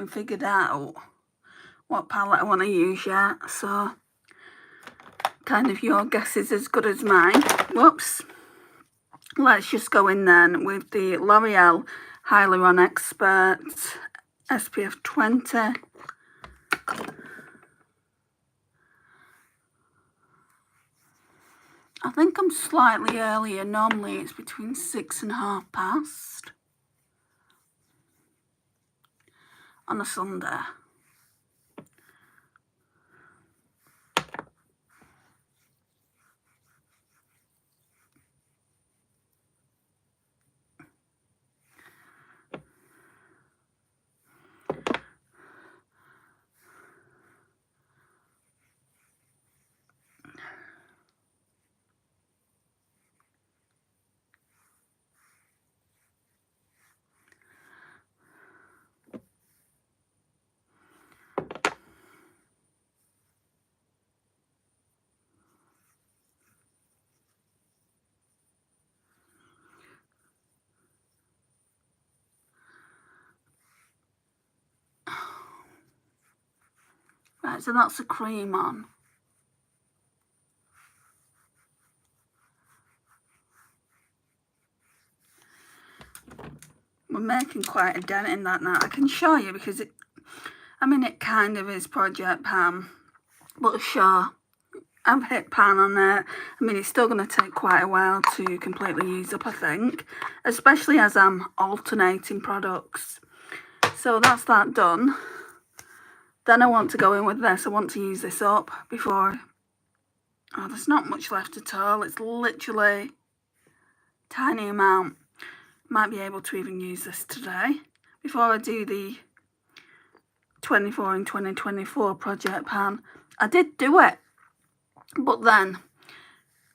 even figured out what palette I want to use yet, so kind of your guess is as good as mine. Whoops. Let's just go in then with the L'Oreal Hyaluron Expert SPF 20. I think I'm slightly earlier. Normally it's between 6 and past on a Sunday. Right, so that's the cream on. We're making quite a dent in that now. I can show you because it kind of is Project Pan, but sure, I've hit pan on it. I mean, it's still going to take quite a while to completely use up, I think, especially as I'm alternating products. So that's that done. Then I want to go in with this. I want to use this up before... Oh, there's not much left at all. It's literally a tiny amount. Might be able to even use this today before I do the 24 in 2024 Project Pan. I did do it, but then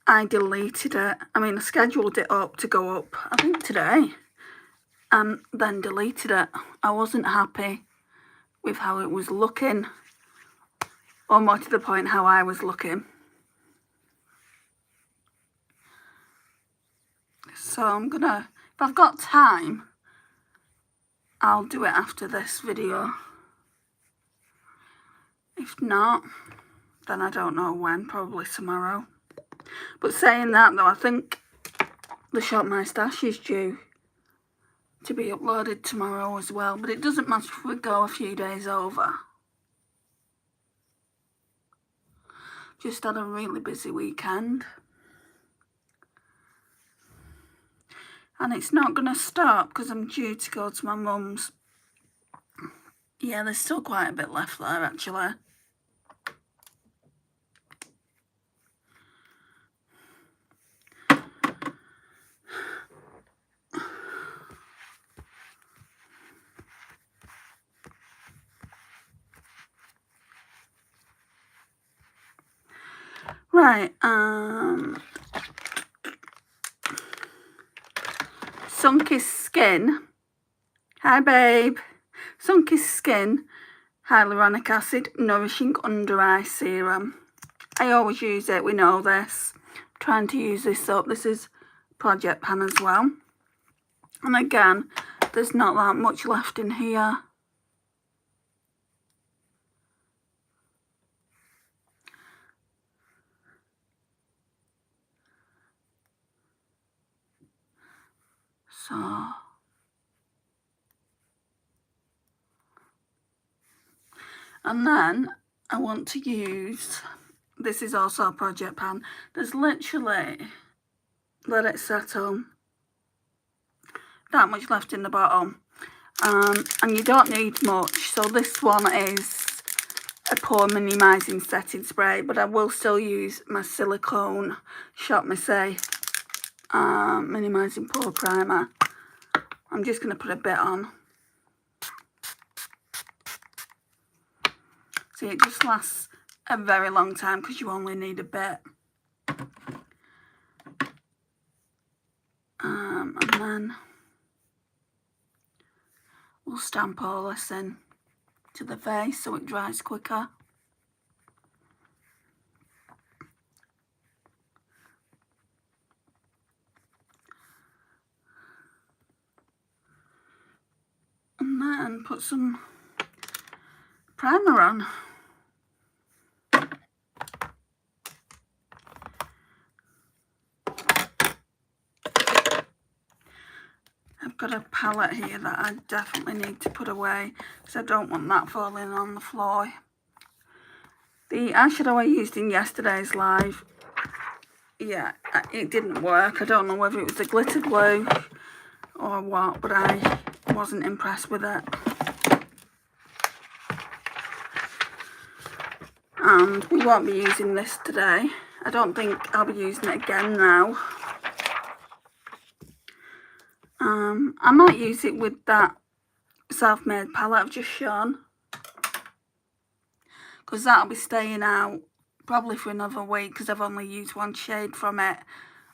I deleted it. I mean, I scheduled it up to go up, I think today, and then deleted it. I wasn't happy with how it was looking, or more to the point, how I was looking. So I'm gonna, if I've got time, I'll do it after this video. If not, then I don't know when, probably tomorrow. But saying that though, I think the Shop My Stash is due to be uploaded tomorrow as well, but it doesn't matter if we go a few days over. Just had a really busy weekend. And it's not going to stop because I'm due to go to my mum's. Yeah, there's still quite a bit left there actually. Right, Sun-Kissed Skin. Hi babe. Sun-Kissed Skin Hyaluronic Acid Nourishing Under Eye Serum. I always use it, we know this. I'm trying to use this up. This is Project Pan as well. And again, there's not that much left in here. So, and then I want to use, this is also a Project Pan. There's literally, let it settle, that much left in the bottom. And you don't need much. So this one is a pore minimising setting spray, but I will still use my silicone Shop My Say minimising pore primer. I'm just going to put a bit on. See, it just lasts a very long time because you only need a bit. And then we'll stamp all this in to the face so it dries quicker. And then put some primer on. I've got a palette here that I definitely need to put away because I don't want that falling on the floor. The eyeshadow I used in yesterday's live, yeah, it didn't work. I don't know whether it was the glitter glue or what, but I wasn't impressed with it. And we won't be using this today. I don't think I'll be using it again now. I might use it with that self-made palette I've just shown, because that'll be staying out probably for another week, because I've only used one shade from it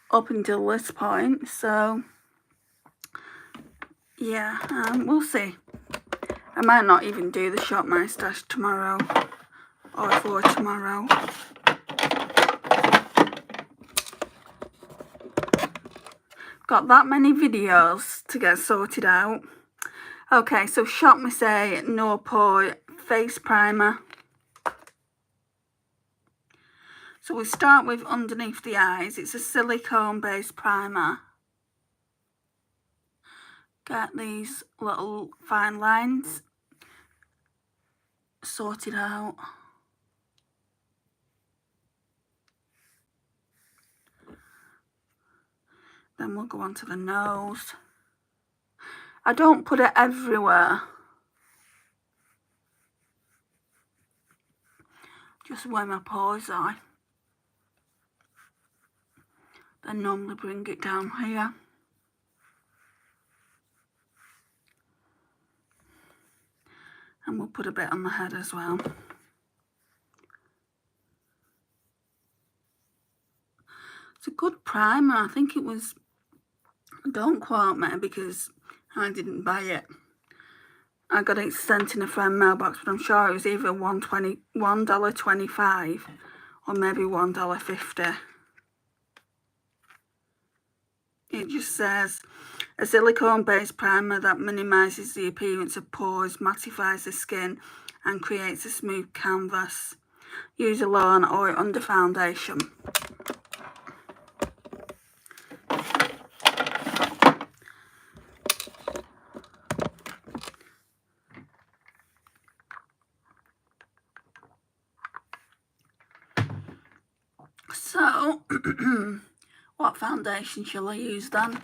up until this point. So yeah, we'll see. I might not even do the Shop My Stash tomorrow or for tomorrow. Got that many videos to get sorted out. Okay, so Shop My Say No Pore Face Primer. So we start with underneath the eyes. It's a silicone based primer. Get these little fine lines sorted out. Then we'll go on to the nose. I don't put it everywhere, just where my pores are. Then normally bring it down here. And we'll put a bit on the head as well. It's a good primer. I think it was, don't quote me because I didn't buy it. I got it sent in a friend mailbox, but I'm sure it was either $1.25 or maybe $1.50. It just says, a silicone-based primer that minimises the appearance of pores, mattifies the skin and creates a smooth canvas. Use alone or under foundation. So, what foundation shall I use then?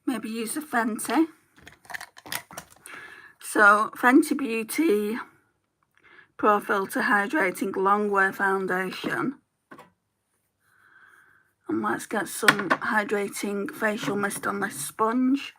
Maybe use a Fenty. So, Fenty Beauty Pro Filter Hydrating Longwear Foundation. And let's get some hydrating facial mist on this sponge.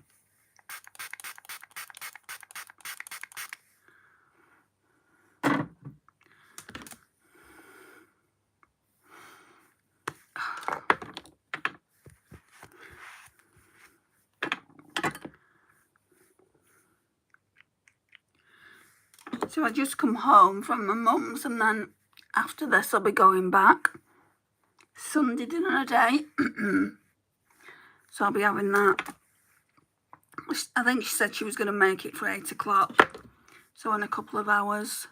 So I just come home from my mum's, and then after this I'll be going back. Sunday dinner day. So I'll be having that. I think she said she was going to make it for 8 o'clock. So in a couple of hours.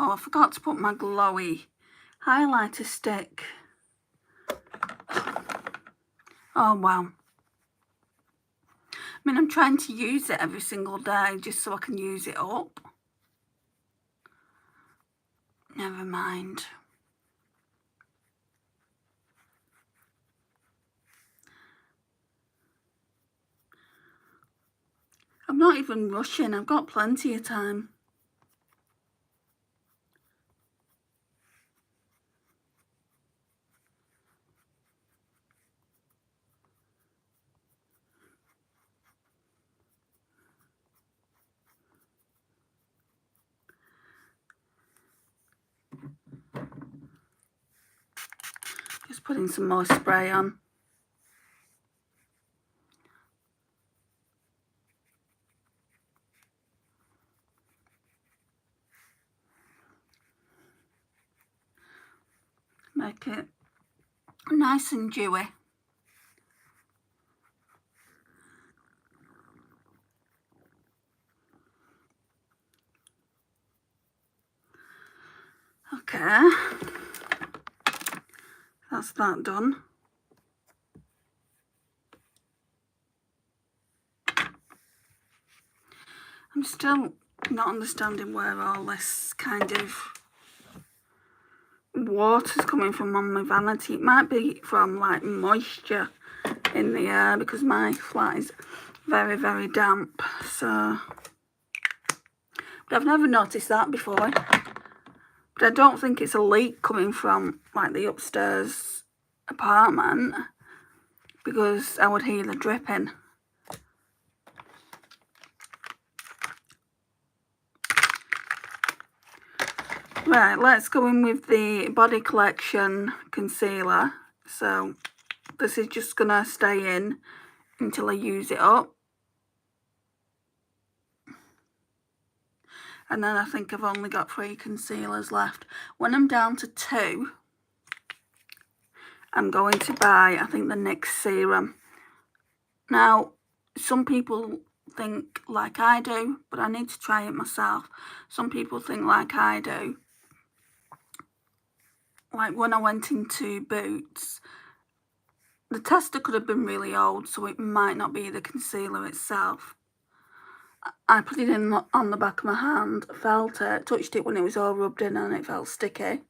Oh, I forgot to put my glowy highlighter stick. Oh, wow. I mean, I'm trying to use it every single day just so I can use it up. Never mind. I'm not even rushing. I've got plenty of time. Just putting some more spray on. Make it nice and dewy. Okay, that's that done. I'm still not understanding where all this kind of water's coming from on my vanity. It might be from like moisture in the air because my flat is very, very damp. So, but I've never noticed that before. But I don't think it's a leak coming from like the upstairs apartment because I would hear the dripping. Right, let's go in with the Body Collection concealer. So this is just gonna stay in until I use it up. And then I think I've only got 3 concealers left. When I'm down to 2, I'm going to buy, I think, the NYX serum. Now, some people think like I do, but I need to try it myself. Some people think like I do. Like when I went into Boots, the tester could have been really old, so it might not be the concealer itself. I put it in on the back of my hand, felt it, touched it when it was all rubbed in and it felt sticky.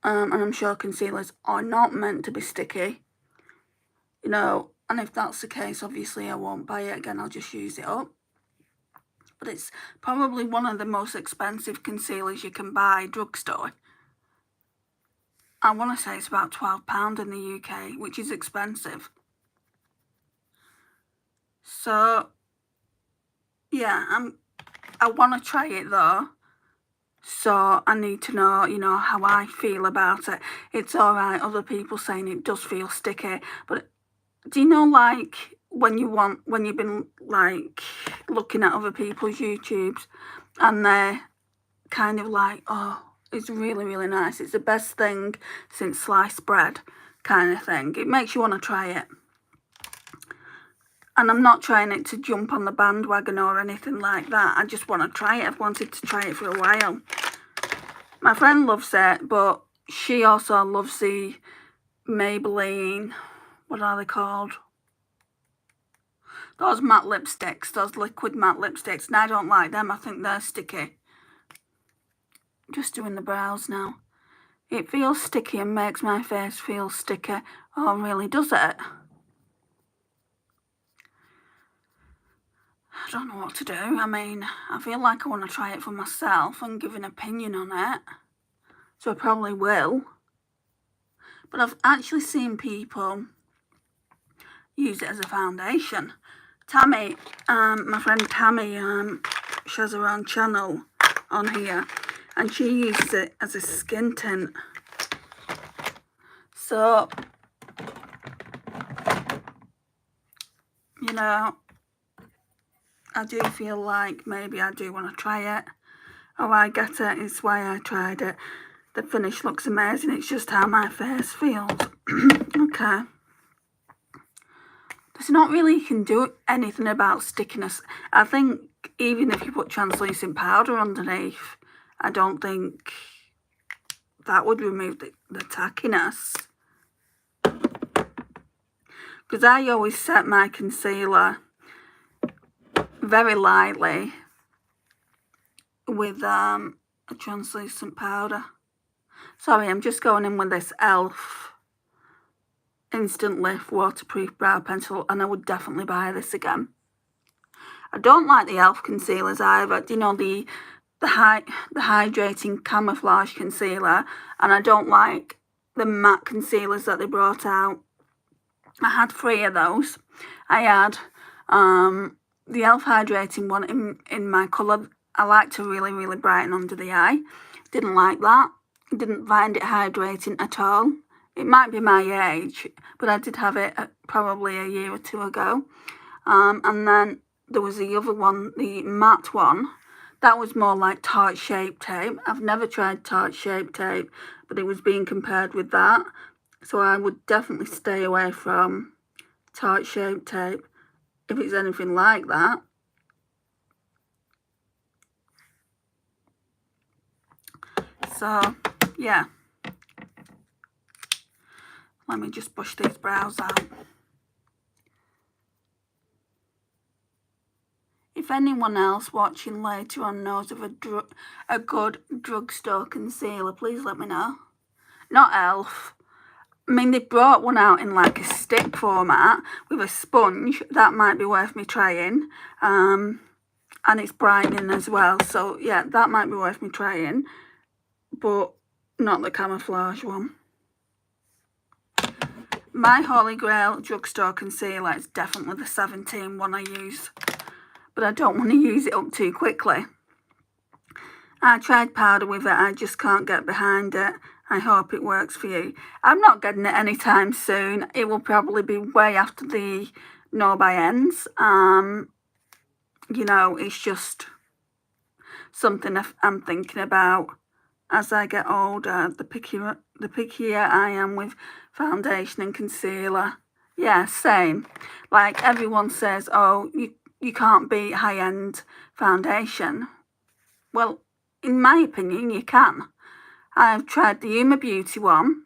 And I'm sure concealers are not meant to be sticky. You know, and if that's the case, obviously I won't buy it again, I'll just use it up. But it's probably one of the most expensive concealers you can buy drugstore. I want to say it's about £12 in the UK, which is expensive. So, yeah, I want to try it though. So I need to know, you know, how I feel about it. It's alright, other people saying it does feel sticky, but do you know, like, when you've been, like, looking at other people's YouTubes and they're kind of like, oh, it's really, really nice. It's the best thing since sliced bread kind of thing. It makes you want to try it. And I'm not trying it to jump on the bandwagon or anything like that. I just want to try it. I've wanted to try it for a while. My friend loves it, but she also loves the Maybelline, what are they called? Those matte lipsticks, those liquid matte lipsticks, and I don't like them. I think they're sticky. Just doing the brows now. It feels sticky and makes my face feel sticky. Oh, really, does it? I don't know what to do. I mean, I feel like I want to try it for myself and give an opinion on it. So I probably will. But I've actually seen people use it as a foundation. Tammy, my friend Tammy, she has her own channel on here, and she uses it as a skin tint. So, you know, I do feel like maybe I do want to try it. Oh, I get it, it's why I tried it. The finish looks amazing, it's just how my face feels. Okay. There's not really you can do anything about stickiness. I think even if you put translucent powder underneath, I don't think that would remove the tackiness. Because I always set my concealer very lightly with a translucent powder. Sorry, I'm just going in with this e.l.f. Instant Lift Waterproof Brow Pencil, and I would definitely buy this again. I don't like the e.l.f. concealers either. Do you know, the hydrating camouflage concealer, and I don't like the matte concealers that they brought out. I had 3 of those. I had the e.l.f. hydrating one in my colour. I like to really brighten under the eye. Didn't like that. Didn't find it hydrating at all. It might be my age, but I did have it probably a year or 2 ago. And then there was the other one, the matte one. That was more like Tarte Shape Tape. I've never tried Tarte Shape Tape, but it was being compared with that. So I would definitely stay away from Tarte Shape Tape if it's anything like that. So, yeah. Let me just brush these brows out. If anyone else watching later on knows of a good drugstore concealer, please let me know. Not e.l.f. I mean, they brought one out in like a stick format with a sponge. That might be worth me trying. And it's brightening as well. So, yeah, that might be worth me trying. But not the camouflage one. My Holy Grail drugstore concealer is definitely the 17 one I use. But I don't want to use it up too quickly. I tried powder with it. I just can't get behind it. I hope it works for you. I'm not getting it anytime soon. It will probably be way after the No By Ends. You know, it's just something I'm thinking about as I get older. The pickier I am with foundation and concealer. Yeah, same. Like everyone says, oh, you can't beat high-end foundation. Well, in my opinion, you can. I've tried the Uma Beauty one.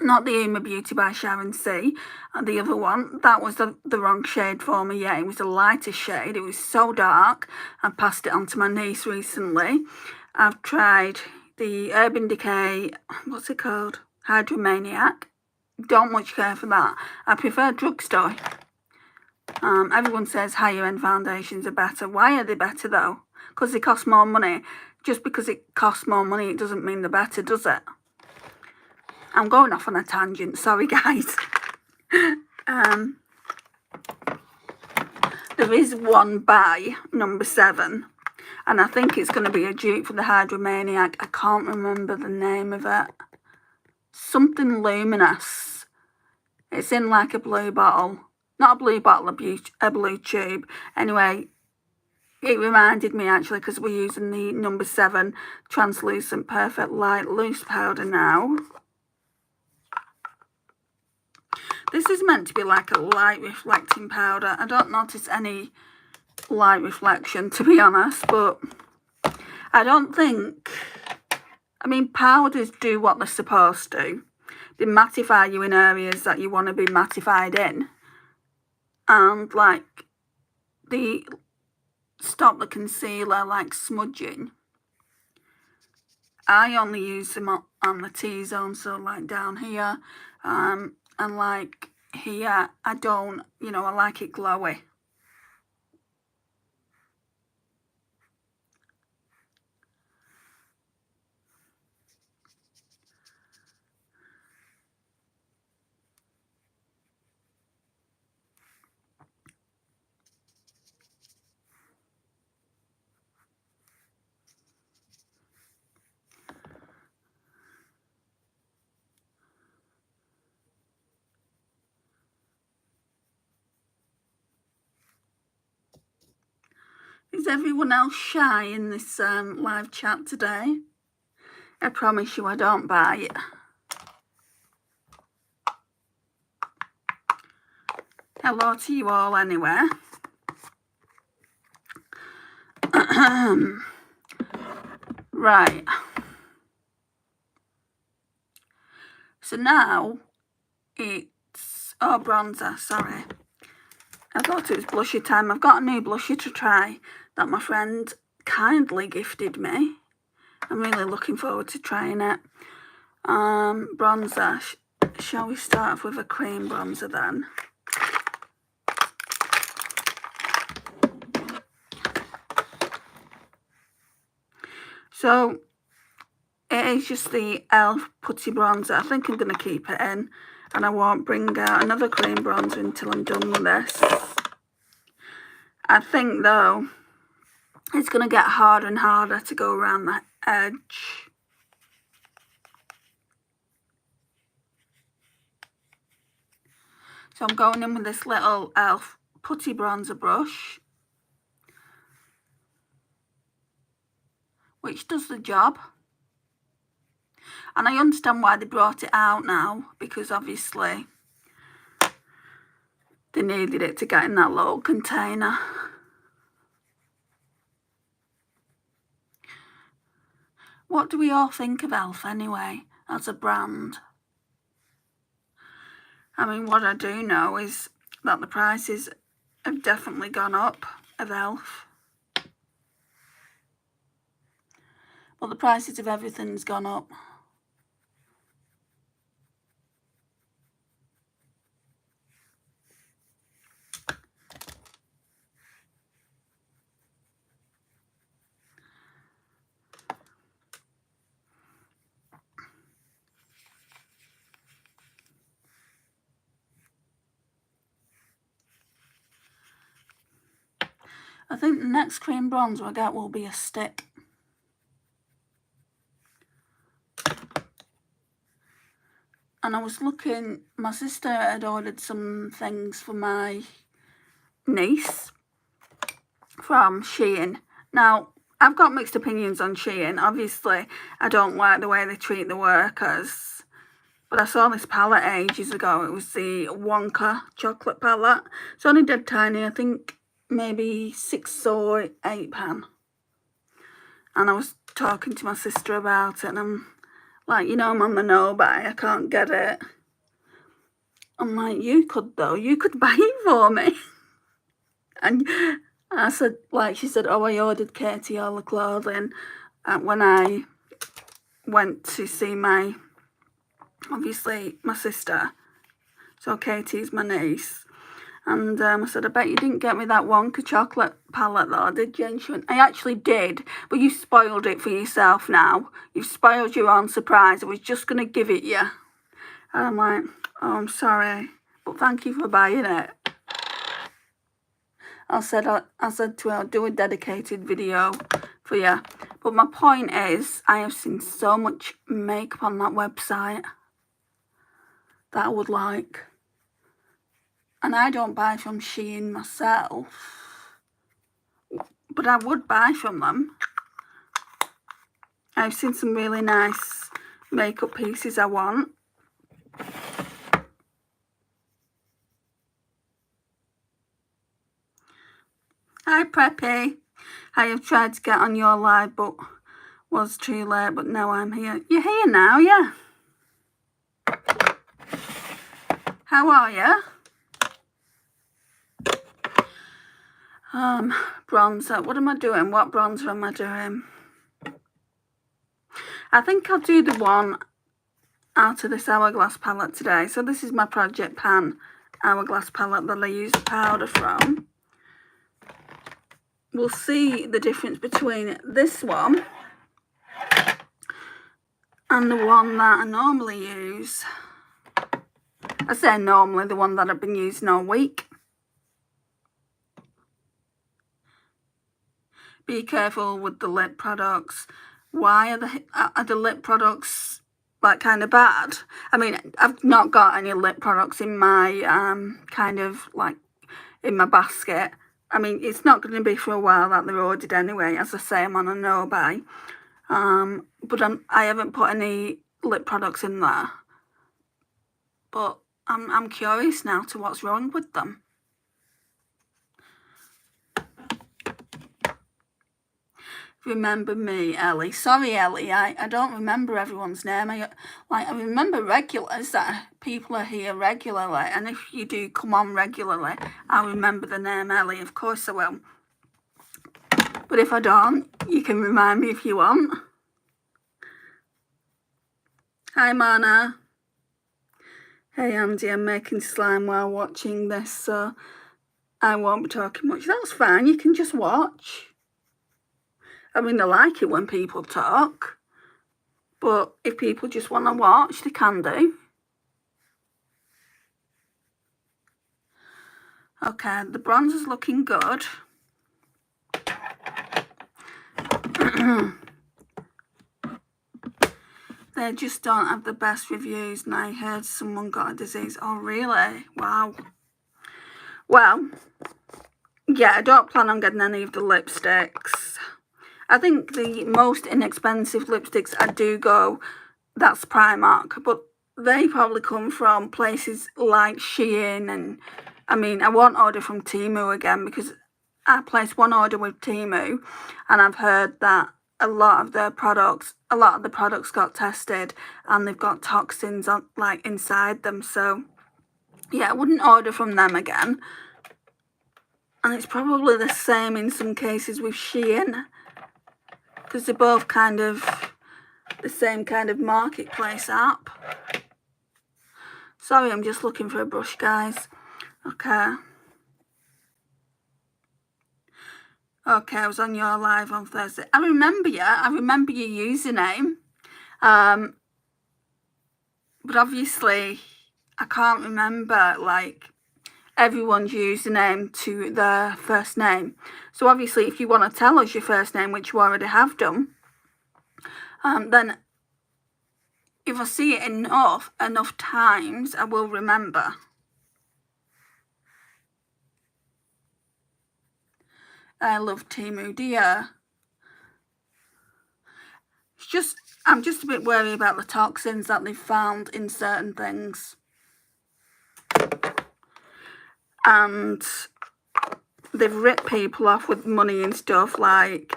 Not the Uma Beauty by Sharon C. The other one. That was the wrong shade for me. Yeah, it was a lighter shade. It was so dark. I passed it on to my niece recently. I've tried the Urban Decay, what's it called? Hydromaniac. Don't much care for that. I prefer drugstore. Everyone says higher end foundations are better. Why are they better though? Because they cost more money. Just because it costs more money, it doesn't mean they're better, does it? I'm going off on a tangent. Sorry, guys. There is one by number 7. And I think it's going to be a dupe for the Hydromaniac. I can't remember the name of it. Something luminous. It's in like a blue bottle. Not a blue bottle, a blue tube. Anyway, it reminded me actually because we're using the number 7 translucent perfect light loose powder now. This is meant to be like a light reflecting powder. I don't notice any light reflection, to be honest, but I don't think, I mean, powders do what they're supposed to. They mattify you in areas that you want to be mattified in, and like they stop the concealer like smudging. I only use them on the T-zone, so like down here, and like here I don't, you know, I like it glowy. Is everyone else shy in this live chat today? I promise you I don't bite. Hello to you all anyway. Right. So now it's, oh, bronzer, sorry. I thought it was blusher time. I've got a new blusher to try that my friend kindly gifted me. I'm really looking forward to trying it. Bronzer. Shall we start off with a cream bronzer then? So it is just the e.l.f. Putty Bronzer. I think I'm going to keep it in, and I won't bring out another cream bronzer until I'm done with this. I think though it's going to get harder and harder to go around the edge. So I'm going in with this little e.l.f. Putty Bronzer brush, which does the job. And I understand why they brought it out now, because obviously they needed it to get in that little container. What do we all think of e.l.f. anyway, as a brand? I mean, what I do know is that the prices have definitely gone up of e.l.f. But the prices of everything's gone up. I think the next cream bronzer I get will be a stick. And I was looking, my sister had ordered some things for my niece from Shein. Now, I've got mixed opinions on Shein. Obviously, I don't like the way they treat the workers. But I saw this palette ages ago. It was the Wonka chocolate palette. It's only dead tiny, I think maybe £6 or £8. And I was talking to my sister about it, and I'm like, you know, I'm on the no buy, I can't get it. I'm like, you could though, you could buy it for me. And I said, like, she said, oh, I ordered Katie all the clothing when I went to see my, obviously, my sister. So Katie's my niece. And I said, I bet you didn't get me that Wonka chocolate palette though, did you? And she went, I actually did, but you spoiled it for yourself now. You've spoiled your own surprise. I was just going to give it you. And I'm like, oh, I'm sorry, but thank you for buying it. I said to her, I'll do a dedicated video for you. But my point is, I have seen so much makeup on that website that I would like. And I don't buy from Shein myself, but I would buy from them. I've seen some really nice makeup pieces I want. Hi Preppy. I have tried to get on your live but was too late, but now I'm here. You're here now, yeah? How are you? Bronzer. What am I doing? What bronzer am I doing? I think I'll do the one out of this Hourglass palette today. So this is my Project Pan Hourglass palette that I use the powder from. We'll see the difference between this one and the one that I normally use. I say normally, the one that I've been using all week. Be careful with the lip products. Why are the lip products like kind of bad? I mean, I've not got any lip products in my kind of like in my basket. I mean, it's not going to be for a while that they're ordered anyway. As I say, I'm on a no buy. But I haven't put any lip products in there. But I'm curious now to what's wrong with them. remember me, Ellie. Sorry, Ellie, I don't remember everyone's name. I remember regulars, that people are here regularly, and if you do come on regularly, I'll remember the name Ellie, of course I will. But if I don't, you can remind me if you want. Hi, Mana. Hey, Andy, I'm making slime while watching this, so I won't be talking much. That's fine, you can just watch. I mean, I like it when people talk, but if people just want to watch, they can do. Okay, the bronze is looking good. They just don't have the best reviews, and I heard someone got a disease. Oh, really? Wow. Well, yeah, I don't plan on getting any of the lipsticks. I think the most inexpensive lipsticks I do go, that's Primark, but they probably come from places like Shein, and I mean, I won't order from Temu again because I placed one order with Temu and I've heard that a lot of the products got tested and they've got toxins on, like, inside them. So yeah, I wouldn't order from them again. And it's probably the same in some cases with Shein, because they're both kind of the same kind of marketplace app. Sorry, I'm just looking for a brush, guys. Okay, I was on your live on Thursday. I remember you. I remember your username. But obviously, I can't remember, like, everyone's username to their first name. So obviously, if you want to tell us your first name, which you already have done, then if I see it enough times, I will remember. I love Temu, dear. It's just, I'm just a bit worried about the toxins that they've found in certain things. And they've ripped people off with money and stuff, like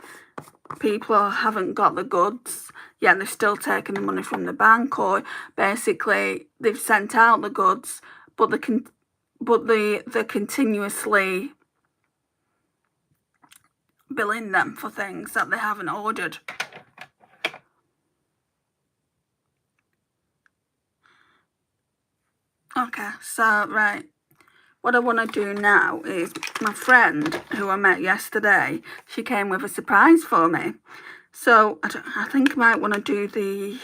people haven't got the goods, yet they're still taking the money from the bank, or basically they've sent out the goods, but they're continuously billing them for things that they haven't ordered. Okay, so right, what I want to do now is, my friend who I met yesterday, she came with a surprise for me. So I think I might want to do the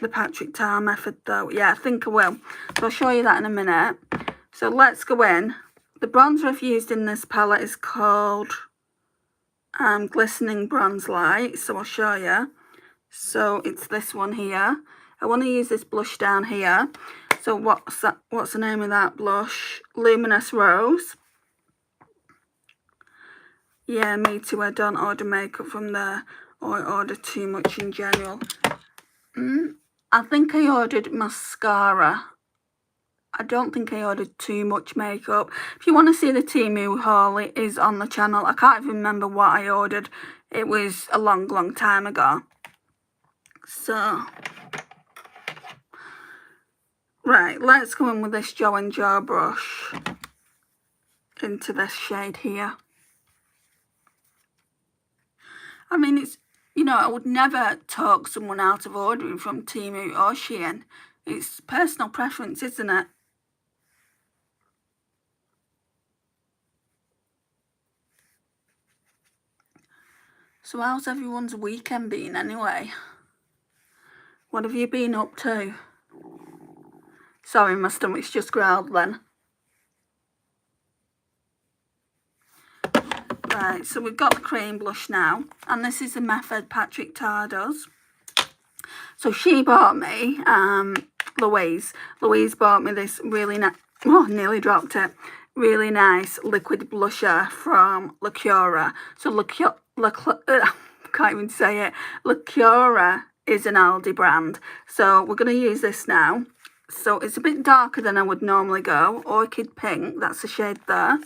Patrick Tar method though. Yeah, I think I will. So I'll show you that in a minute. So let's go in. The bronzer I've used in this palette is called Glistening Bronze Light. So I'll show you. So it's this one here. I want to use this blush down here. So what's the name of that blush? Luminous Rose. Yeah, me too. I don't order makeup from there, or I order too much in general. I think I ordered mascara. I don't think I ordered too much makeup. If you want to see the Temu haul, it is on the channel. I can't even remember what I ordered. It was a long time ago. So, right, let's go in with this Joe and Joe brush into this shade here. I mean, it's, you know, I would never talk someone out of ordering from Temu or Shein. It's personal preference, isn't it? So how's everyone's weekend been anyway? What have you been up to? Sorry, my stomach's just growled then. Right, so we've got the cream blush now, and this is the method Patrick Tar does. So she bought me, Louise bought me this really nice, oh, nearly dropped it, really nice liquid blusher from Lacura. So can't even say it. Lacura is an Aldi brand. So we're going to use this now. So it's a bit darker than I would normally go. Orchid Pink, that's the shade there.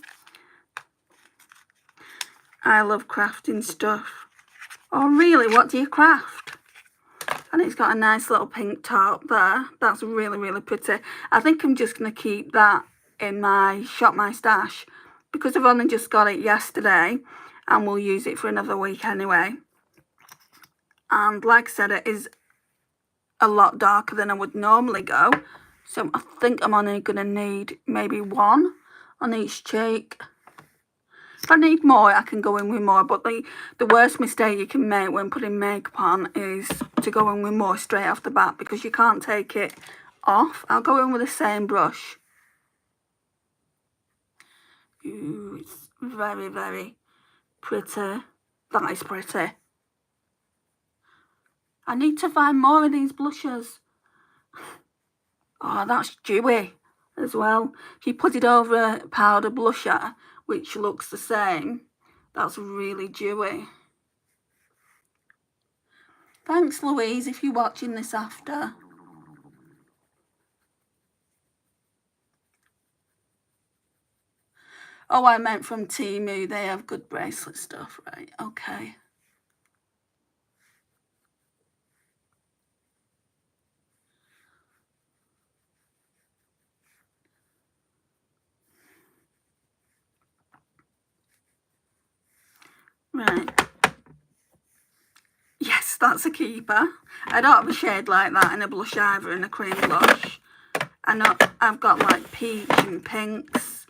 I love crafting stuff. Oh really, what do you craft? And it's got a nice little pink top there. That's really, really pretty. I think I'm just going to keep that in my Shop My Stash because I've only just got it yesterday and we'll use it for another week anyway. And like I said, it is a lot darker than I would normally go. So I think I'm only going to need maybe one on each cheek. If I need more, I can go in with more, but the worst mistake you can make when putting makeup on is to go in with more straight off the bat because you can't take it off. I'll go in with the same brush. Ooh, it's very, very pretty. That is pretty. I need to find more of these blushes. Oh, that's dewy as well. If you put it over a powder blusher, which looks the same, that's really dewy. Thanks, Louise, if you're watching this after. Oh, I meant from Temu. They have good bracelet stuff, right? Okay. Right. Yes, that's a keeper. I don't have a shade like that in a blush either, in a cream blush. I know I've got like peach and pinks,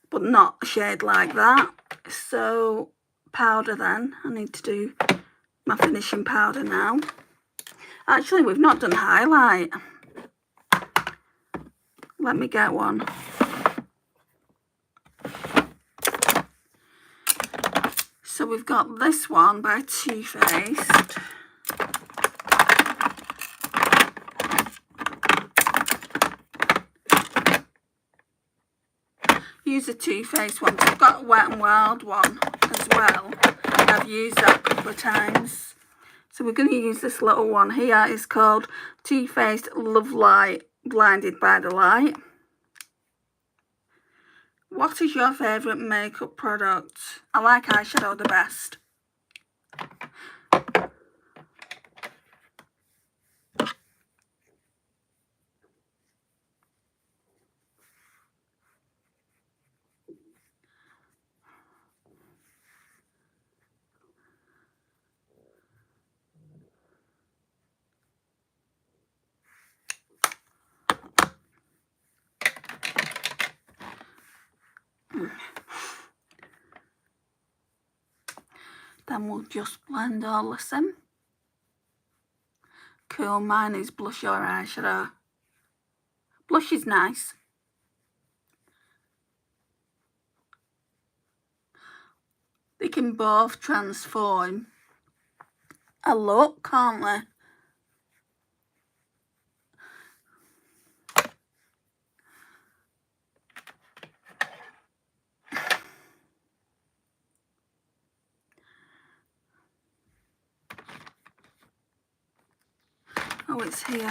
but not a shade like that. So powder then. I need to do my finishing powder now. Actually, we've not done highlight. Let me get one. So we've got this one by Too Faced. Use a Too Faced one. I've got a Wet n Wild one as well. I've used that a couple of times. So we're going to use this little one here. It's called Too Faced Love Light Blinded by the Light. What is your favourite makeup product? I like eyeshadow the best. Then we'll just blend all this in. Cool, mine is blush or eyeshadow. Blush is nice. They can both transform a look, can't they? Oh, it's here.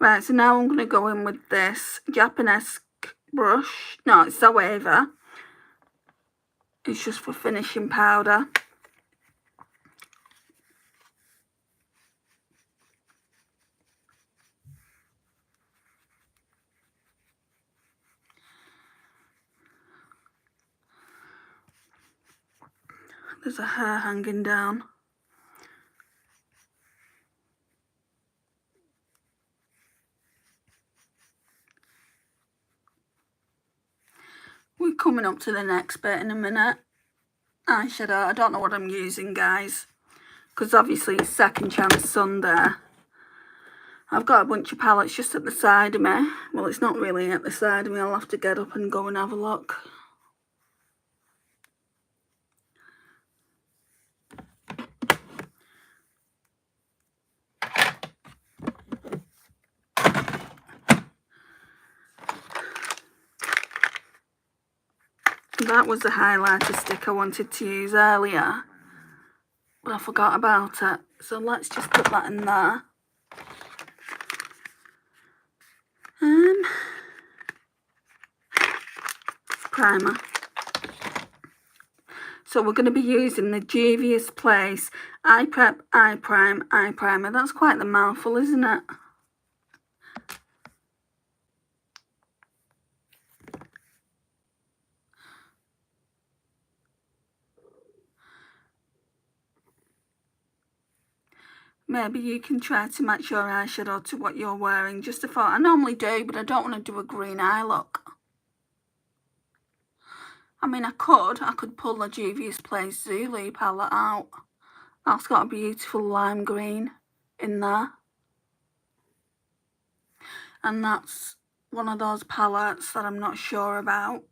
Right, so now I'm going to go in with this Japanese brush. No, it's a waver. It's just for finishing powder. There's a hair hanging down. We're coming up to the next bit in a minute. Eyeshadow. I don't know what I'm using, guys, because obviously it's Second Chance Sunday. I've got a bunch of palettes just at the side of me. Well, it's not really at the side of me. I'll have to get up and go and have a look. That was the highlighter stick I wanted to use earlier, but I forgot about it. So let's just put that in there. Primer. So we're going to be using the Juvia's Place Eye Prep, Eye Prime, Eye Primer. That's quite the mouthful, isn't it? Maybe you can try to match your eyeshadow to what you're wearing. Just a thought. I normally do, but I don't want to do a green eye look. I mean, I could pull the Juvia's Place Zulu palette out. That's got a beautiful lime green in there. And that's one of those palettes that I'm not sure about.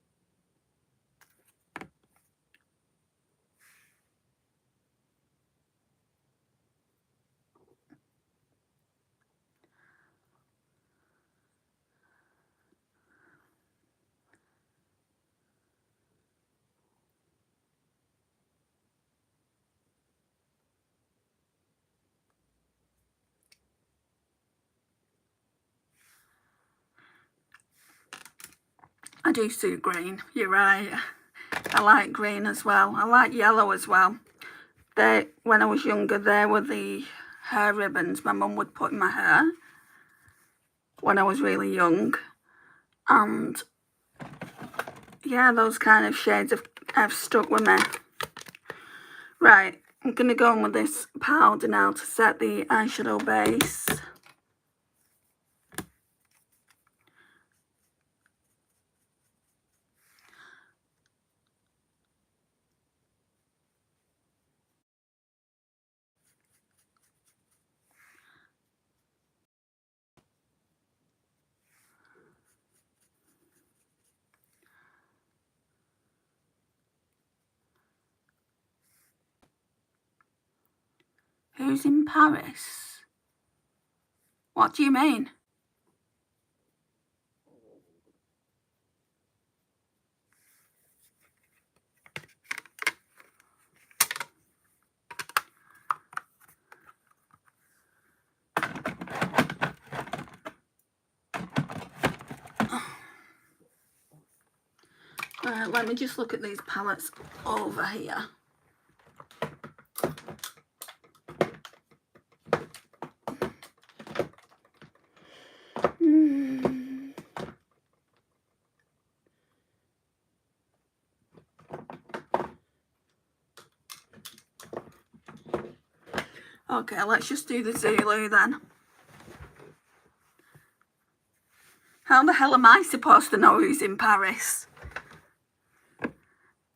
I do suit green, you're right. I like green as well. I like yellow as well. When I was younger, they were the hair ribbons my mum would put in my hair when I was really young. And yeah, those kind of shades have stuck with me. Right, I'm going to go on with this powder now to set the eyeshadow base. Who's in Paris? What do you mean? Right, let me just look at these palettes over here. Okay, let's just do the Zulu then. How the hell am I supposed to know who's in Paris?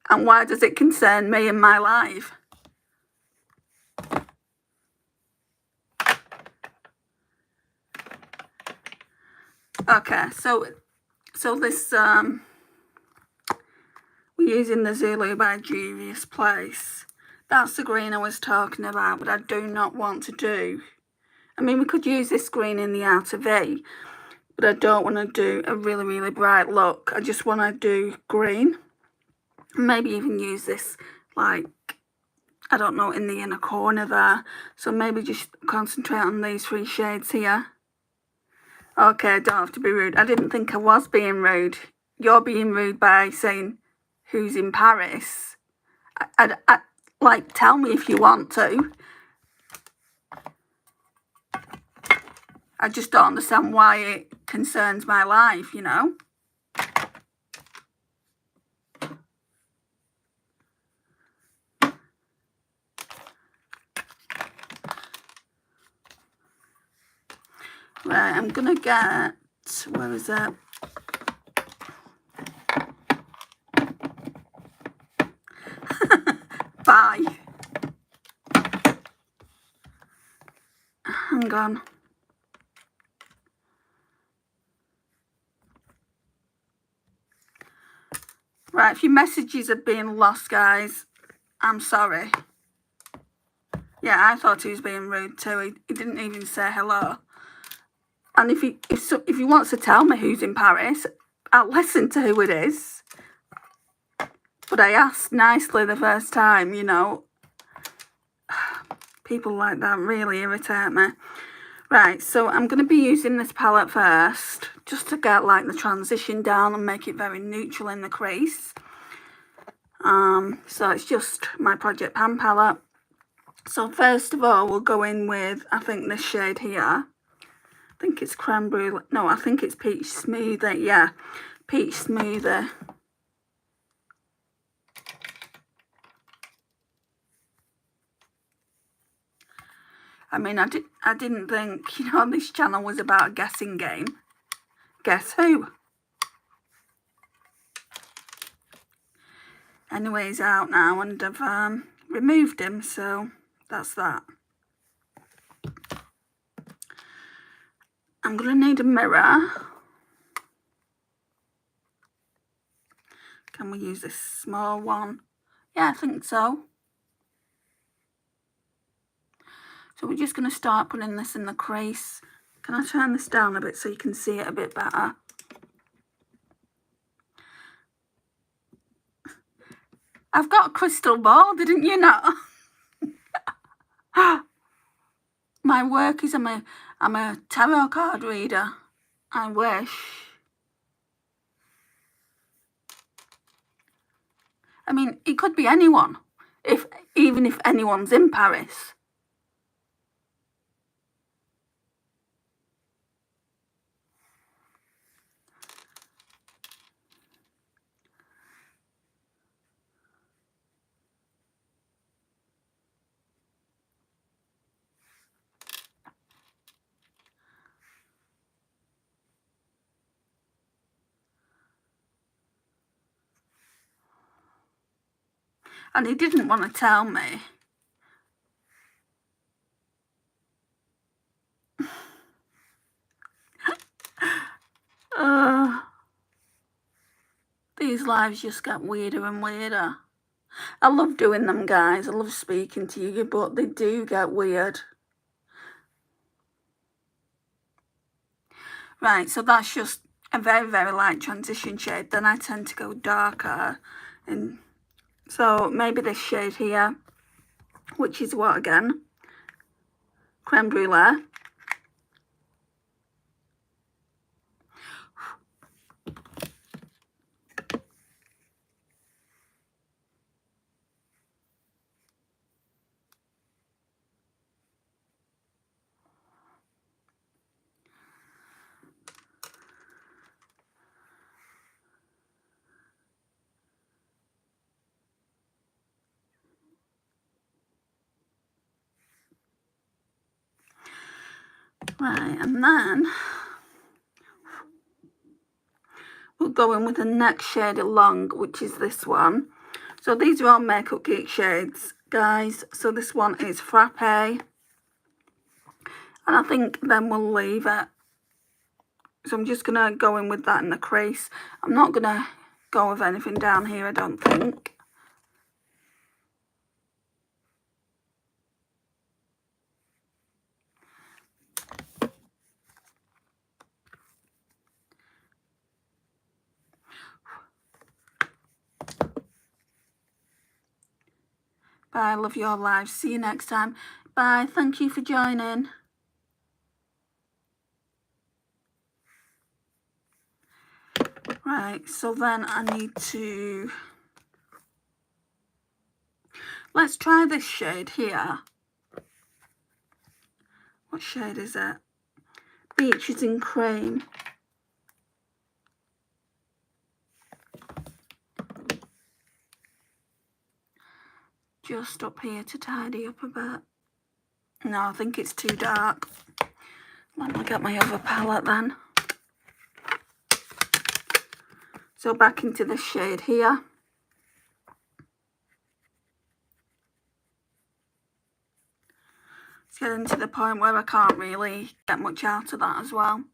And why does it concern me and my life? Okay, so this, we're using the Zulu by Juvia's Place. That's the green I was talking about, but I do not want to do. I mean, we could use this green in the outer V, but I don't want to do a really, really bright look. I just want to do green. Maybe even use this, like, I don't know, in the inner corner there. So maybe just concentrate on these 3 shades here. Okay, I don't have to be rude. I didn't think I was being rude. You're being rude by saying who's in Paris. Like, tell me if you want to. I just don't understand why it concerns my life, you know. Right, I'm gonna get, where is it? Bye. Hang on. Right, if your messages are being lost, guys, I'm sorry. Yeah, I thought he was being rude too. He didn't even say hello. And if he wants to tell me who's in Paris, I'll listen to who it is. But I asked nicely the first time, you know. People like that really irritate me. Right, so I'm going to be using this palette first, just to get like the transition down and make it very neutral in the crease. So it's just my Project Pan palette. So first of all, we'll go in with, I think, this shade here. I think it's Creme Brulee. No, I think it's Peach Smoothie. Yeah, Peach Smoothie. I mean, I didn't think, you know, this channel was about a guessing game. Guess who? Anyway, he's out now, and I've removed him, so that's that. I'm going to need a mirror. Can we use this small one? Yeah, I think so. So we're just going to start putting this in the crease. Can I turn this down a bit so you can see it a bit better? I've got a crystal ball, didn't you know? My work is I'm a tarot card reader. I wish. I mean, it could be anyone, even if anyone's in Paris. And he didn't want to tell me. These lives just get weirder and weirder. I love doing them, guys. I love speaking to you, but they do get weird. Right, so that's just a very, very light transition shade. Then I tend to go darker. And so maybe this shade here, which is what again? Creme Brulee. Right, and then we'll go in with the next shade along, which is this one. So these are all Makeup Geek shades, guys. So this one is Frappe. And I think then we'll leave it. So I'm just going to go in with that in the crease. I'm not going to go with anything down here, I don't think. Bye, love your lives. See you next time. Bye, thank you for joining. Right, so then I need to... Let's try this shade here. What shade is it? Beaches in Cream. Just up here to tidy up a bit. No, I think it's too dark. Let me get my other palette then. So back into this shade here. It's getting to the point where I can't really get much out of that as well.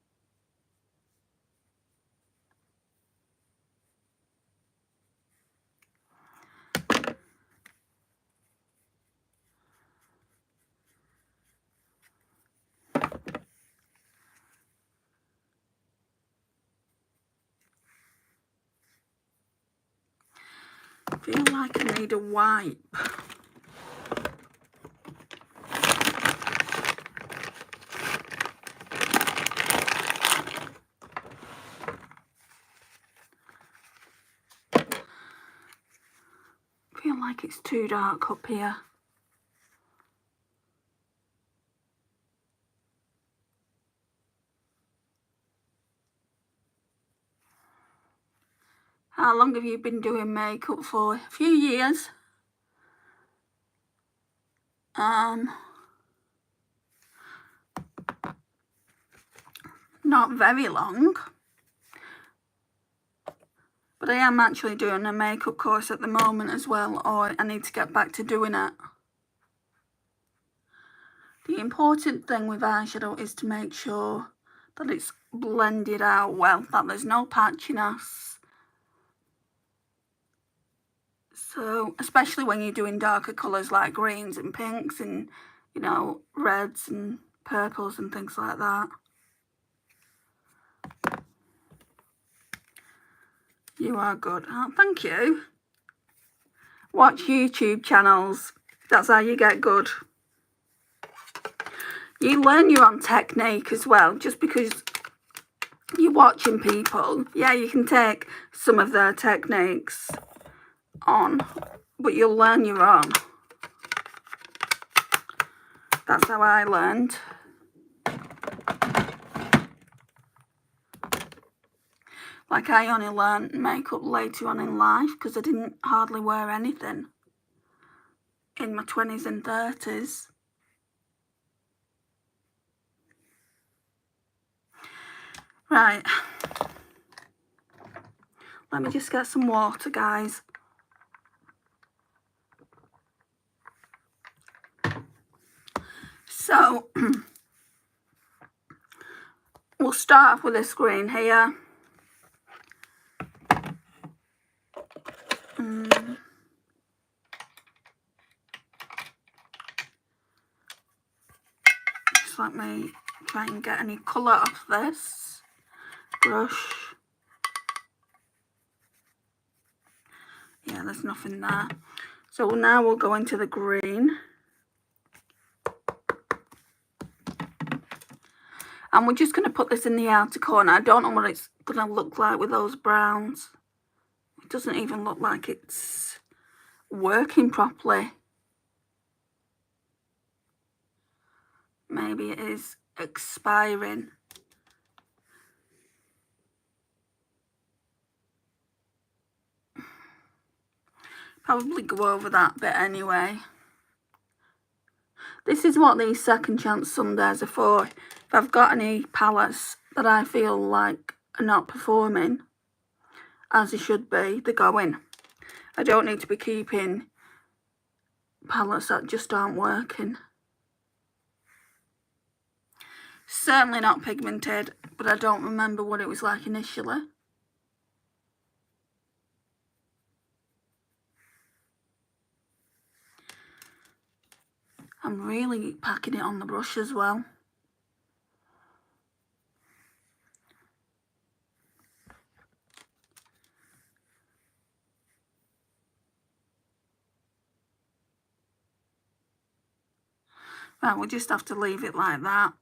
I feel like I need a wipe. like it's too dark up here. How long have you been doing makeup for? A few years. Not very long. But I am actually doing a makeup course at the moment as well, or I need to get back to doing it. The important thing with eyeshadow is to make sure that it's blended out well, that there's no patchiness. So, especially when you're doing darker colours like greens and pinks and, you know, reds and purples and things like that. You are good. Oh, thank you. Watch YouTube channels. That's how you get good. You learn your own technique as well. Just because you're watching people, yeah, you can take some of their techniques on, but you'll learn your own. That's how I learned. Like, I only learned makeup later on in life because I didn't hardly wear anything in my 20s and 30s. Right. Let me just get some water, guys. So, we'll start off with this green here. Just let me try and get any colour off this brush. Yeah, there's nothing there. So now we'll go into the green. And we're just going to put this in the outer corner. I don't know what it's going to look like with those browns. It doesn't even look like it's working properly. Maybe it is expiring. Probably go over that bit anyway. This is what these second chance Sundays are for. If I've got any palettes that I feel like are not performing as they should be, they go in. I don't need to be keeping palettes that just aren't working. Certainly not pigmented, but I don't remember what it was like initially. I'm really packing it on the brush as well. Right, we'll just have to leave it like that.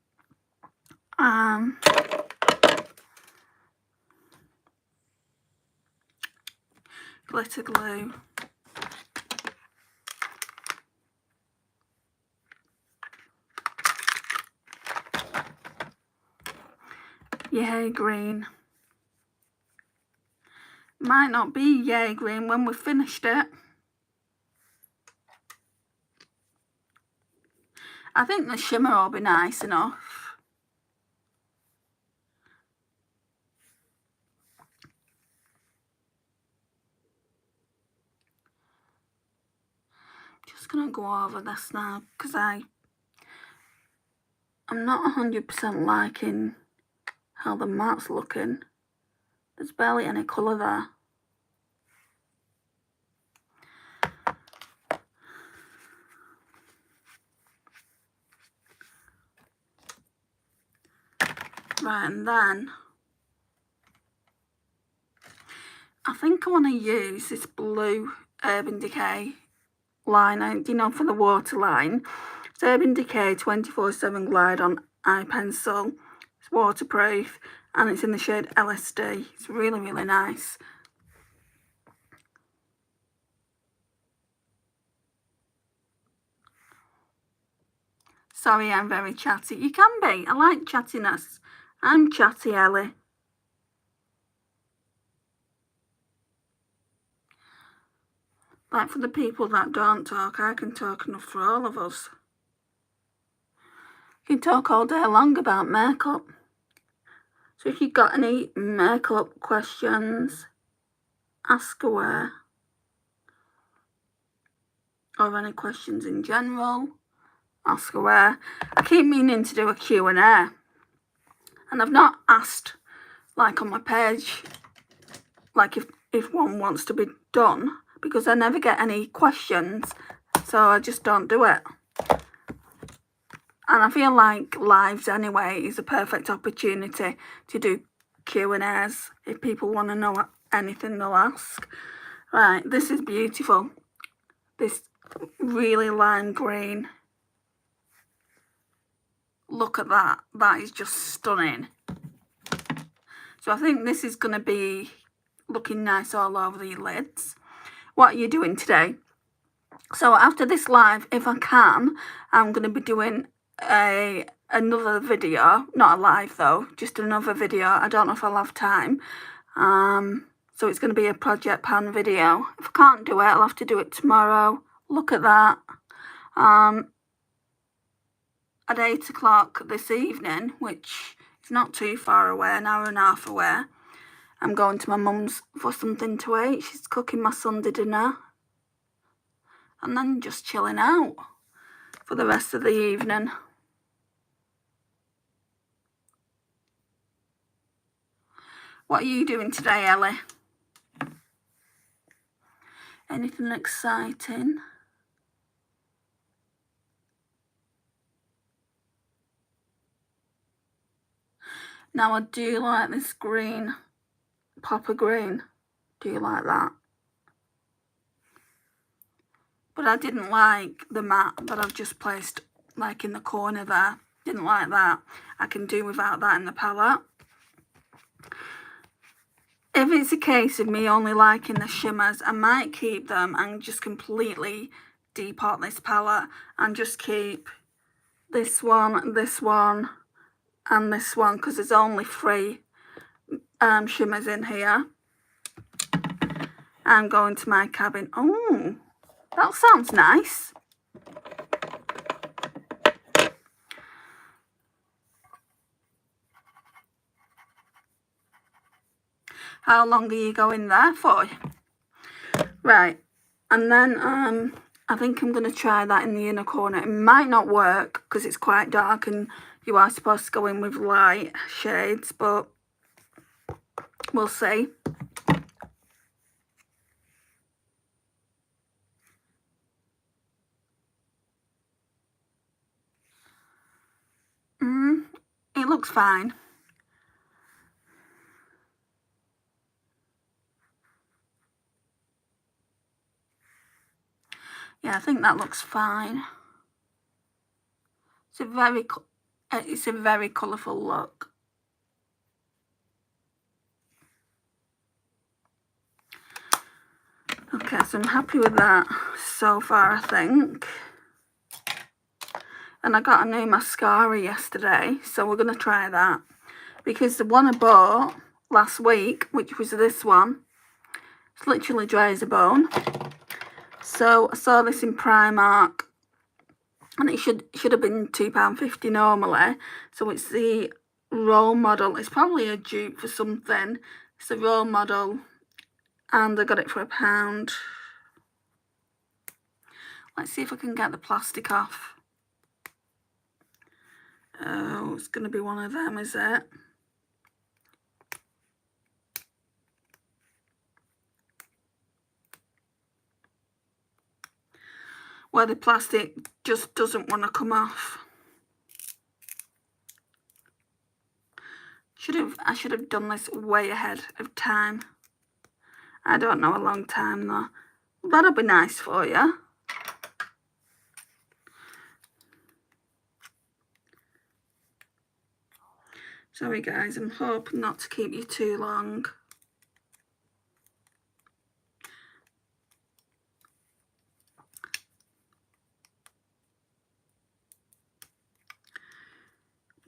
Glitter glue. Yay green. Might not be yay green when we've finished it. I think the shimmer will be nice enough. Just gonna go over this now because I'm not 100% liking how the matte's looking. There's barely any colour there. Right, and then I think I want to use this blue Urban Decay liner, you know, for the waterline. It's Urban Decay 24/7 Glide on eye pencil. It's waterproof and it's in the shade LSD. It's really, really nice. Sorry, I'm very chatty. You can be. I like chattiness. I'm chatty, Ellie. Like, for the people that don't talk, I can talk enough for all of us. You can talk all day long about makeup. So if you've got any makeup questions, ask away. Or any questions in general, ask away. I keep meaning to do a Q&A. And I've not asked, like, on my page, like, if one wants to be done, because I never get any questions, so I just don't do it. And I feel like lives anyway is a perfect opportunity to do Q&As. If people want to know anything, they'll ask. Right, this is beautiful. This really lime green. Look at that. That is just stunning. So I think this is going to be looking nice all over the lids. What are you doing today? So after this live, if I can, I'm going to be doing another video. Not a live though, just another video. I don't know if I'll have time. So it's going to be a project pan video. If I can't do it, I'll have to do it tomorrow. Look at that. At 8 o'clock this evening, which is not too far away, an hour and a half away, I'm going to my mum's for something to eat. She's cooking my Sunday dinner. And then just chilling out for the rest of the evening. What are you doing today, Ellie? Anything exciting? Now I do like this green, popper green. Do you like that? But I didn't like the matte that I've just placed like in the corner there. Didn't like that. I can do without that in the palette. If it's a case of me only liking the shimmers, I might keep them and just completely depot this palette and just keep this one, and this one, because there's only 3 shimmers in here. I'm going to my cabin. Oh, that sounds nice. How long are you going there for? Right, and then I think I'm going to try that in the inner corner. It might not work because it's quite dark and you are supposed to go in with light shades, but we'll see. It looks fine. Yeah, I think that looks fine. It's a very colourful look. Okay, so I'm happy with that so far, I think. And I got a new mascara yesterday, so we're going to try that. Because the one I bought last week, which was this one, it's literally dry as a bone. So I saw this in Primark, and it should have been £2.50 normally. So it's the Role Model. It's probably a dupe for something. It's the Role Model, and I got it for £1. Let's see if I can get the plastic off. Oh, it's going to be one of them, is it? Where the plastic just doesn't want to come off. I should have done this way ahead of time. I don't know, a long time though. That'll be nice for you. Sorry guys, I'm hoping not to keep you too long.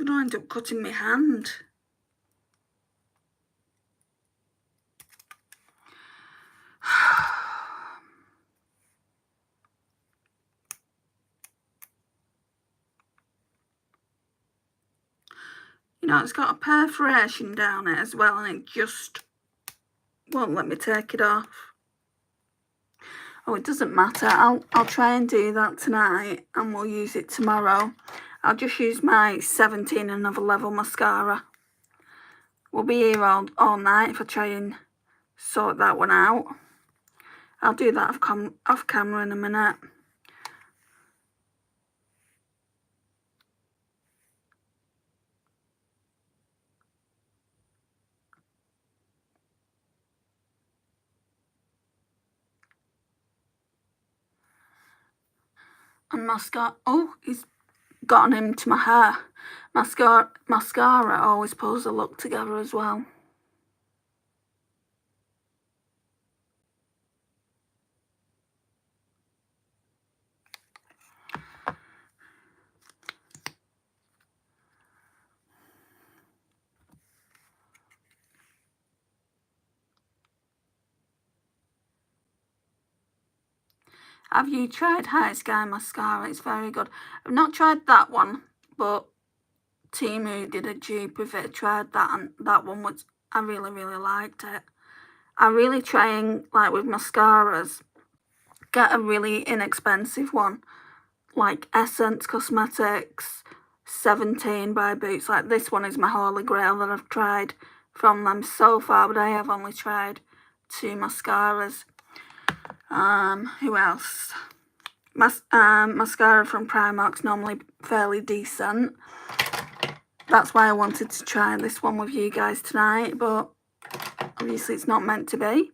I'm going to end up cutting my hand. You know, it's got a perforation down it as well, and it just won't let me take it off. Oh, it doesn't matter. I'll try and do that tonight, and we'll use it tomorrow. I'll just use my 17 another level mascara. We'll be here all night if I try and sort that one out. I'll do that off camera in a minute. And mascara. Oh, he's gotten into my hair. Mascara always pulls the look together as well. Have you tried High Sky mascara? It's very good. I've not tried that one, but Timu did a dupe of it. Tried that, and that one was, I really, really liked it. I really trying, like with mascaras, get a really inexpensive one, like Essence Cosmetics 17 by Boots. Like this one is my holy grail that I've tried from them so far, but I have only tried 2 mascaras. Who else? Mascara from Primark's normally fairly decent. That's why I wanted to try this one with you guys tonight, but obviously it's not meant to be.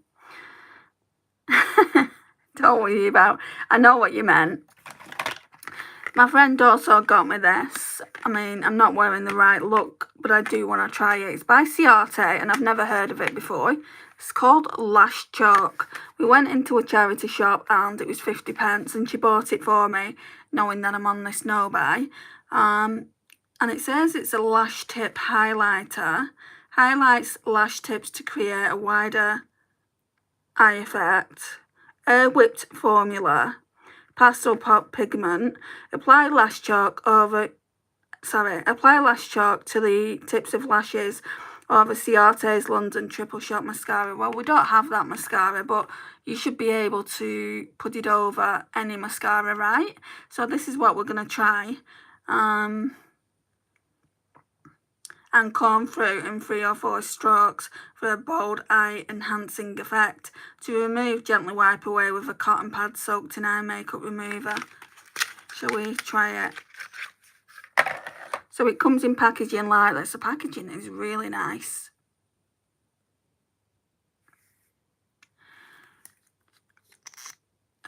Don't worry about. I know what you meant. My friend also got me this. I mean, I'm not wearing the right look, but I do want to try it. It's by Hate, and I've never heard of it before. It's called Lash Chalk. We went into a charity shop and it was 50p, and she bought it for me, knowing that I'm on this no-buy. And it says it's a lash tip highlighter. Highlights lash tips to create a wider eye effect. Air whipped formula. Pastel pop pigment. Apply lash chalk to the tips of lashes over Ciate's London Triple Shot Mascara. Well, we don't have that mascara, but you should be able to put it over any mascara, right? So this is what we're going to try. And comb through in 3 or 4 strokes for a bold eye enhancing effect. To remove, gently wipe away with a cotton pad soaked in eye makeup remover. Shall we try it? So it comes in packaging like this. The packaging is really nice.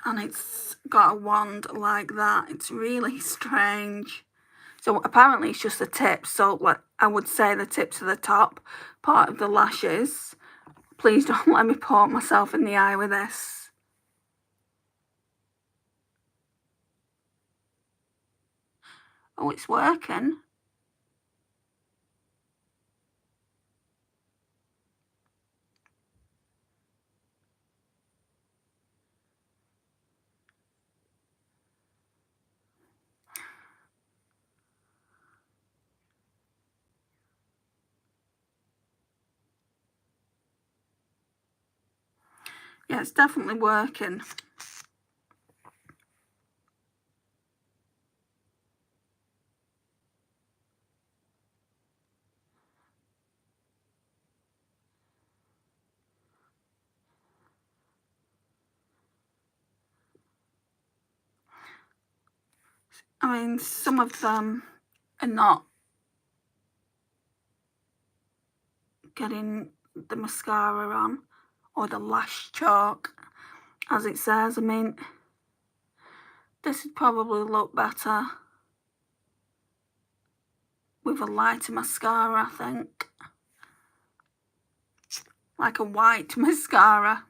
And it's got a wand like that. It's really strange. So apparently it's just the tips. So like I would say the tips to the top part of the lashes. Please don't let me poke myself in the eye with this. Oh, it's working. Yeah, it's definitely working. I mean, some of them are not getting the mascara on or the lash chalk, as it says. I mean, this would probably look better with a lighter mascara, I think. Like a white mascara.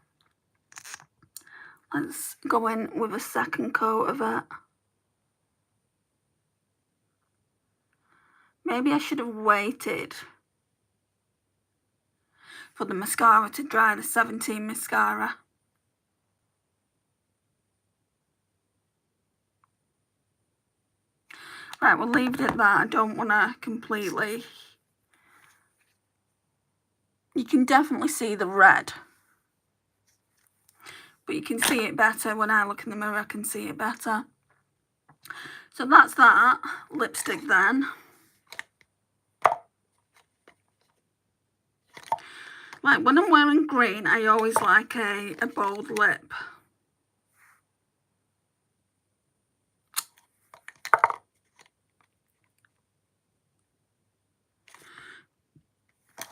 Let's go in with a second coat of it. Maybe I should have waited for the mascara to dry, the 17 mascara. Right, we'll leave it at that. I don't want to completely... You can definitely see the red. But you can see it better. When I look in the mirror, I can see it better. So that's that. Lipstick then. Like when I'm wearing green, I always like a bold lip.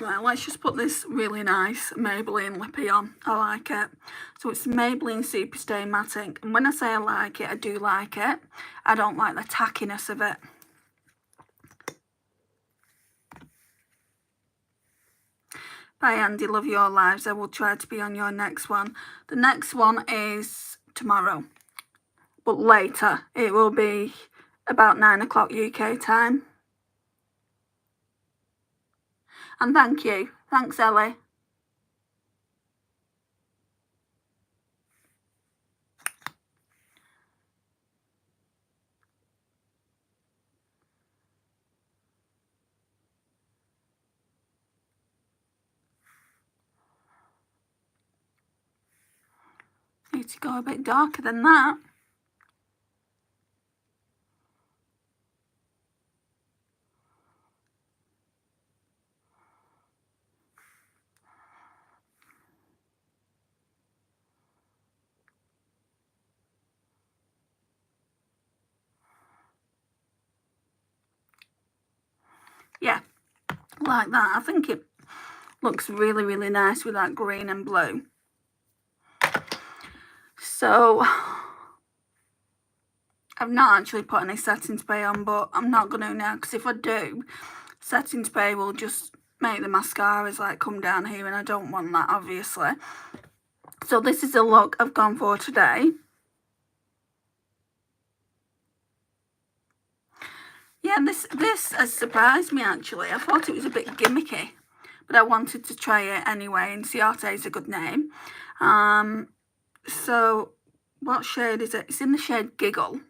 Right, let's just put this really nice Maybelline lippy on. I like it. So it's Maybelline Super Stay Matte. And when I say I like it, I do like it. I don't like the tackiness of it. Bye Andy, love your lives. I will try to be on your next one. The next one is tomorrow. But later. It will be about 9 o'clock UK time. And thank you. Thanks, Ellie. Need to go a bit darker than that. Yeah, like that. I think it looks really, really nice with that green and blue. So, I've not actually put any setting spray on, but I'm not going to now, because if I do, setting spray will just make the mascaras like come down here, and I don't want that, obviously. So this is the look I've gone for today. Yeah, this has surprised me actually. I thought it was a bit gimmicky, but I wanted to try it anyway, and Ciate is a good name. So what shade is it? It's in the shade Giggle.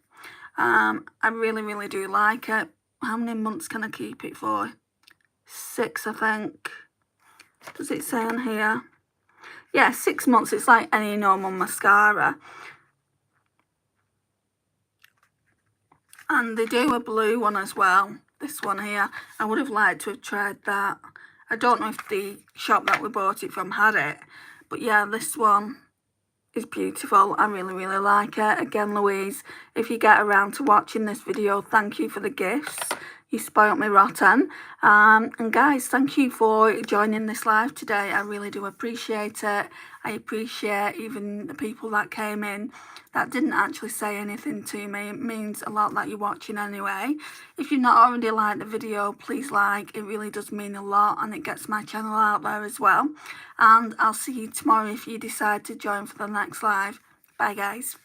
I really, really do like it. How many months can I keep it for? 6, I think. Does it say on here? Yeah, 6 months. It's like any normal mascara. And they do a blue one as well. This one here. I would have liked to have tried that. I don't know if the shop that we bought it from had it. But yeah, this one is beautiful. I really, really like it. Again, Louise, if you get around to watching this video, thank you for the gifts. You spoilt me rotten. And guys, thank you for joining this live today. I really do appreciate it. I appreciate even the people that came in that didn't actually say anything to me. It means a lot that you're watching anyway. If you've not already liked the video, please like. It really does mean a lot, and it gets my channel out there as well. And I'll see you tomorrow if you decide to join for the next live. Bye guys.